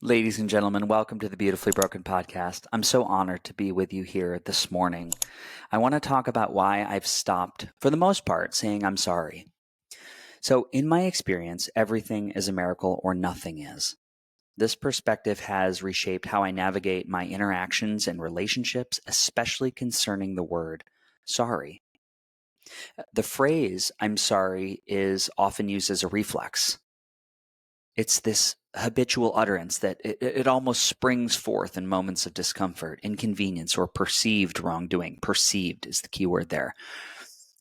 Ladies and gentlemen, welcome to the Beautifully Broken podcast. I'm so honored to be with you here this morning. I want to talk about why I've stopped, for the most part, saying I'm sorry. So, in my experience, everything is a miracle or nothing is. This perspective has reshaped how I navigate my interactions and relationships, especially concerning the word sorry. The phrase I'm sorry is often used as a reflex. It's this habitual utterance that it almost springs forth in moments of discomfort, inconvenience, or perceived wrongdoing. Perceived is the key word there.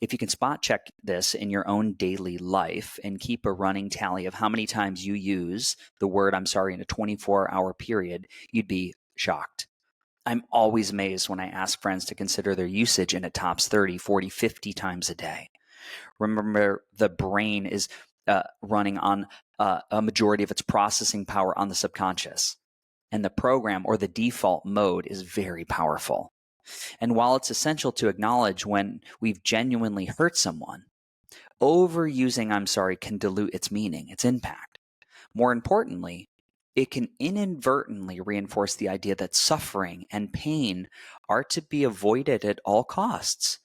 If you can spot check this in your own daily life and keep a running tally of how many times you use the word I'm sorry in a 24-hour period, you'd be shocked. I'm always amazed when I ask friends to consider their usage and it tops 30, 40, 50 times a day. Remember, the brain is running on a majority of its processing power on the subconscious. And the program or the default mode is very powerful. And while it's essential to acknowledge when we've genuinely hurt someone, overusing I'm sorry can dilute its meaning, its impact. More importantly, it can inadvertently reinforce the idea that suffering and pain are to be avoided at all costs,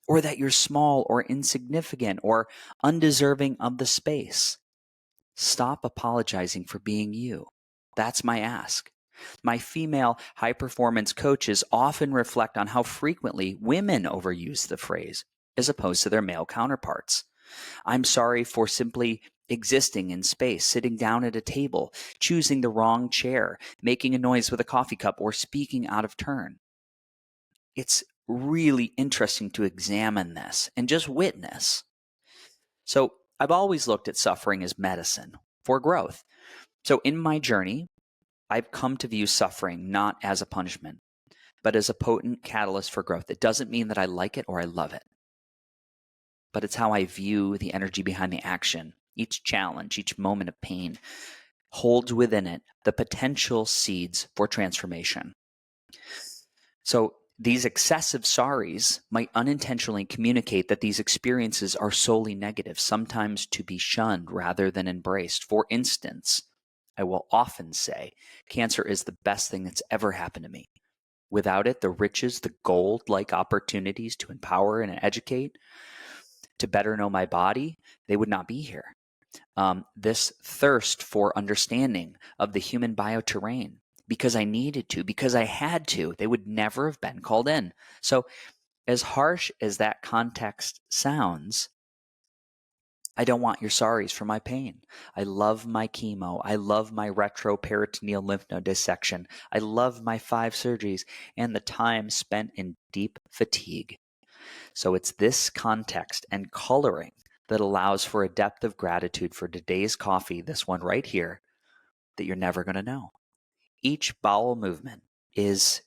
or that you're small or insignificant or undeserving of the space. Stop apologizing for being you. That's my ask. My female high performance coaches often reflect on how frequently women overuse the phrase as opposed to their male counterparts. I'm sorry for simply existing in space, sitting down at a table, choosing the wrong chair, making a noise with a coffee cup, or speaking out of turn. It's really interesting to examine this and just witness. So I've always looked at suffering as medicine for growth. So in my journey, I've come to view suffering not as a punishment, but as a potent catalyst for growth. It doesn't mean that I like it or I love it, but it's how I view the energy behind the action. Each challenge, each moment of pain holds within it the potential seeds for transformation. So these excessive sorries might unintentionally communicate that these experiences are solely negative, sometimes to be shunned rather than embraced. For instance, I will often say, cancer is the best thing that's ever happened to me. Without it, the riches, the gold-like opportunities to empower and educate, to better know my body, they would not be here. This thirst for understanding of the human bioterrain, because I needed to, because I had to, they would never have been called in. So as harsh as that context sounds, I don't want your sorries for my pain. I love my chemo. I love my retroperitoneal lymph node dissection. I love my 5 surgeries and the time spent in deep fatigue. So it's this context and coloring that allows for a depth of gratitude for today's coffee, this one right here, that you're never going to know. Each bowel movement is,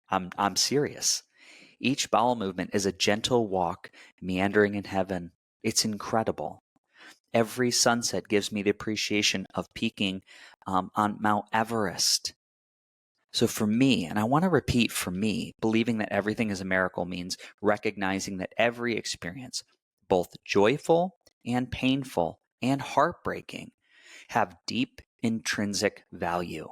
I'm serious. Each bowel movement is a gentle walk meandering in heaven. It's incredible. Every sunset gives me the appreciation of peaking on Mount Everest. So for me, and I want to repeat, for me, believing that everything is a miracle means recognizing that every experience, both joyful and painful and heartbreaking, have deep intrinsic value.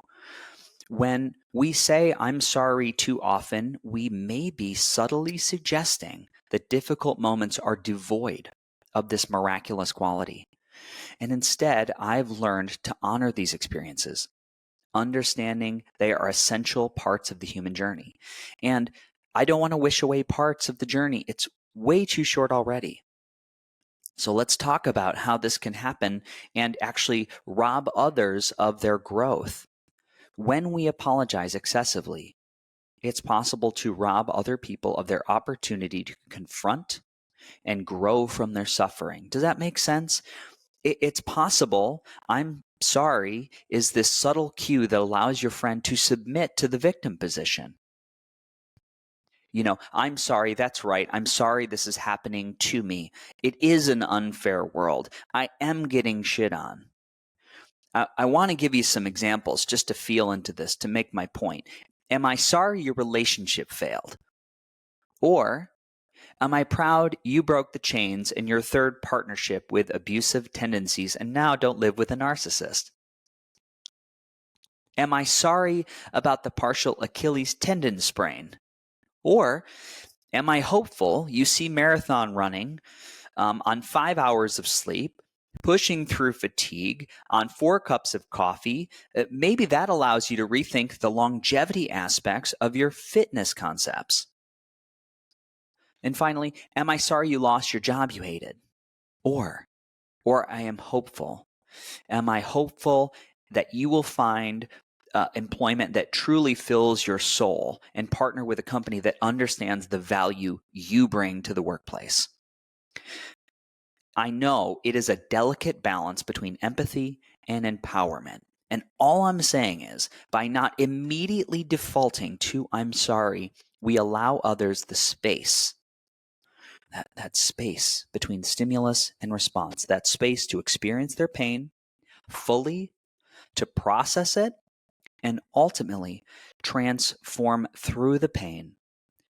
When we say I'm sorry too often, we may be subtly suggesting that difficult moments are devoid of this miraculous quality. And instead, I've learned to honor these experiences, understanding they are essential parts of the human journey. And I don't want to wish away parts of the journey. It's way too short already. So let's talk about how this can happen and actually rob others of their growth. When we apologize excessively, it's possible to rob other people of their opportunity to confront and grow from their suffering. Does that make sense? It's possible. I'm sorry is this subtle cue that allows your friend to submit to the victim position. I'm sorry, that's right. I'm sorry this is happening to me. It is an unfair world. I am getting shit on. I want to give you some examples just to feel into this, to make my point. Am I sorry your relationship failed? Or am I proud you broke the chains in your third partnership with abusive tendencies and now don't live with a narcissist? Am I sorry about the partial Achilles tendon sprain? Or am I hopeful you see marathon running on 5 hours of sleep, pushing through fatigue on 4 cups of coffee? Maybe that allows you to rethink the longevity aspects of your fitness concepts. And finally, am I sorry you lost your job you hated? Or I am hopeful. Am I hopeful that you will find employment that truly fills your soul and partner with a company that understands the value you bring to the workplace? I know it is a delicate balance between empathy and empowerment. And all I'm saying is, by not immediately defaulting to I'm sorry, we allow others the space, that space between stimulus and response, that space to experience their pain fully, to process it, and ultimately transform through the pain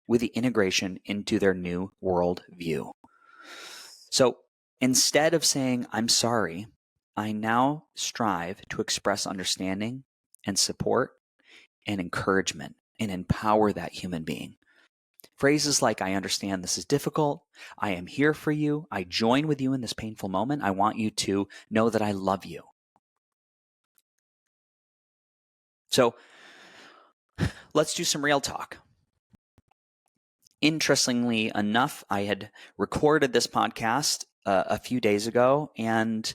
with the integration into their new world view. So instead of saying, I'm sorry, I now strive to express understanding and support and encouragement and empower that human being. Phrases like, I understand this is difficult. I am here for you. I join with you in this painful moment. I want you to know that I love you. So let's do some real talk. Interestingly enough, I had recorded this podcast a few days ago, and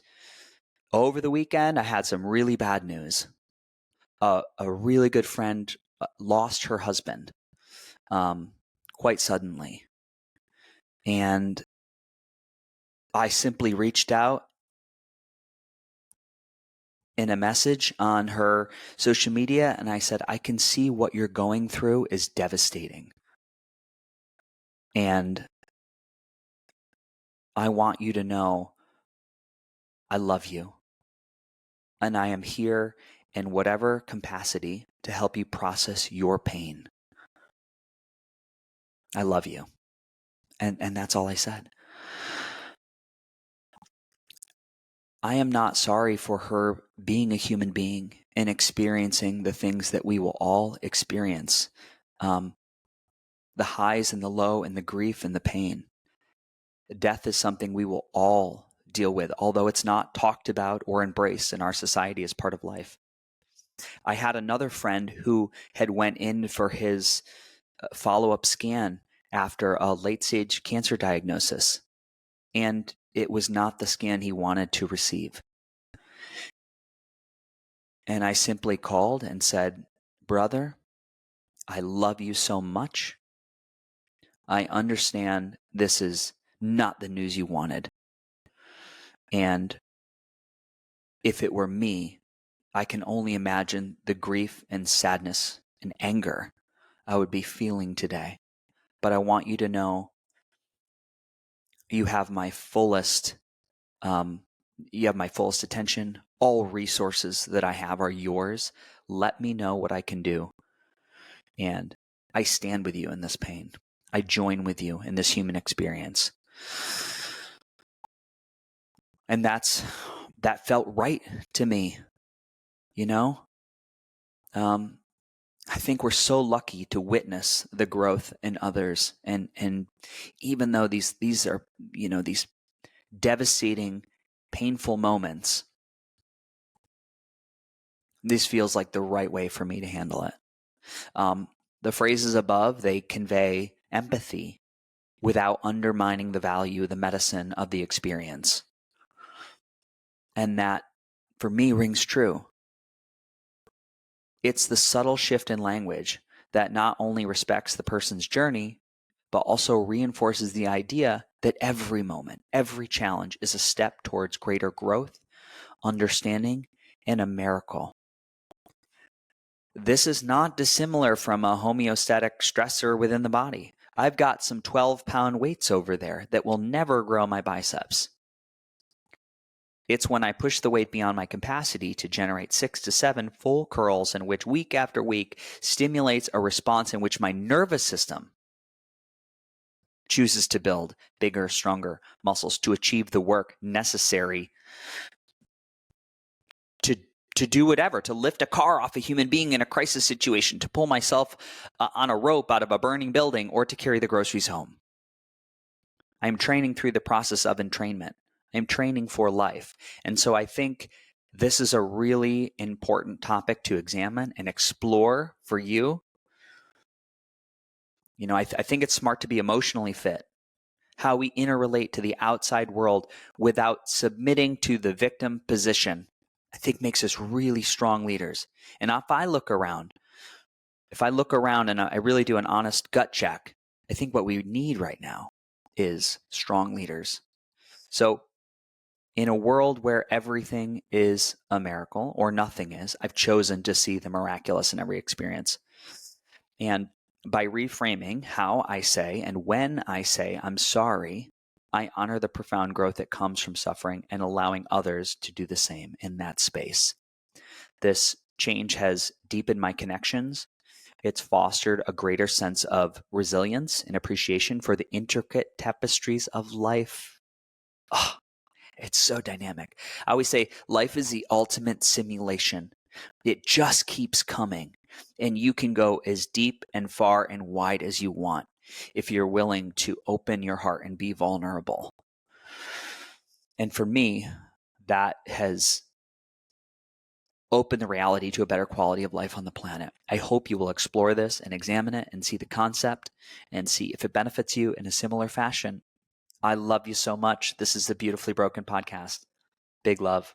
over the weekend, I had some really bad news. A really good friend lost her husband quite suddenly. And I simply reached out in a message on her social media, and I said, I can see what you're going through is devastating. And I want you to know I love you. And I am here in whatever capacity to help you process your pain. I love you. And that's all I said. I am not sorry for her being a human being and experiencing the things that we will all experience. The highs and the low and the grief and the pain. Death is something we will all deal with, although it's not talked about or embraced in our society as part of life. I had another friend who had went in for his follow-up scan after a late-stage cancer diagnosis, and it was not the scan he wanted to receive. And I simply called and said, brother, I love you so much. I understand this is not the news you wanted. And if it were me, I can only imagine the grief and sadness and anger I would be feeling today. But I want you to know you have my fullest attention. All resources that I have are yours. Let me know what I can do. And I stand with you in this pain. I join with you in this human experience. And that felt right to me, you know? I think we're so lucky to witness the growth in others. And even though these are, these devastating, painful moments, this feels like the right way for me to handle it. The phrases above, they convey empathy without undermining the value, the medicine of the experience. And that, for me, rings true. It's the subtle shift in language that not only respects the person's journey, but also reinforces the idea that every moment, every challenge is a step towards greater growth, understanding, and a miracle. This is not dissimilar from a homeostatic stressor within the body. I've got some 12-pound weights over there that will never grow my biceps. It's when I push the weight beyond my capacity to generate 6 to 7 full curls, in which week after week stimulates a response in which my nervous system chooses to build bigger, stronger muscles to achieve the work necessary to to do whatever, to lift a car off a human being in a crisis situation, to pull myself on a rope out of a burning building, or to carry the groceries home. I am training through the process of entrainment. I am training for life. And so I think this is a really important topic to examine and explore for you. You know, I think it's smart to be emotionally fit. How we interrelate to the outside world without submitting to the victim position, I think makes us really strong leaders. And if I look around and I really do an honest gut check, I think what we need right now is strong leaders. So in a world where everything is a miracle or nothing is, I've chosen to see the miraculous in every experience. And by reframing how I say and when I say I'm sorry, I honor the profound growth that comes from suffering and allowing others to do the same in that space. This change has deepened my connections. It's fostered a greater sense of resilience and appreciation for the intricate tapestries of life. Oh, it's so dynamic. I always say life is the ultimate simulation. It just keeps coming, and you can go as deep and far and wide as you want if you're willing to open your heart and be vulnerable. And for me, that has opened the reality to a better quality of life on the planet. I hope you will explore this and examine it and see the concept and see if it benefits you in a similar fashion. I love you so much. This is the Beautifully Broken podcast. Big love.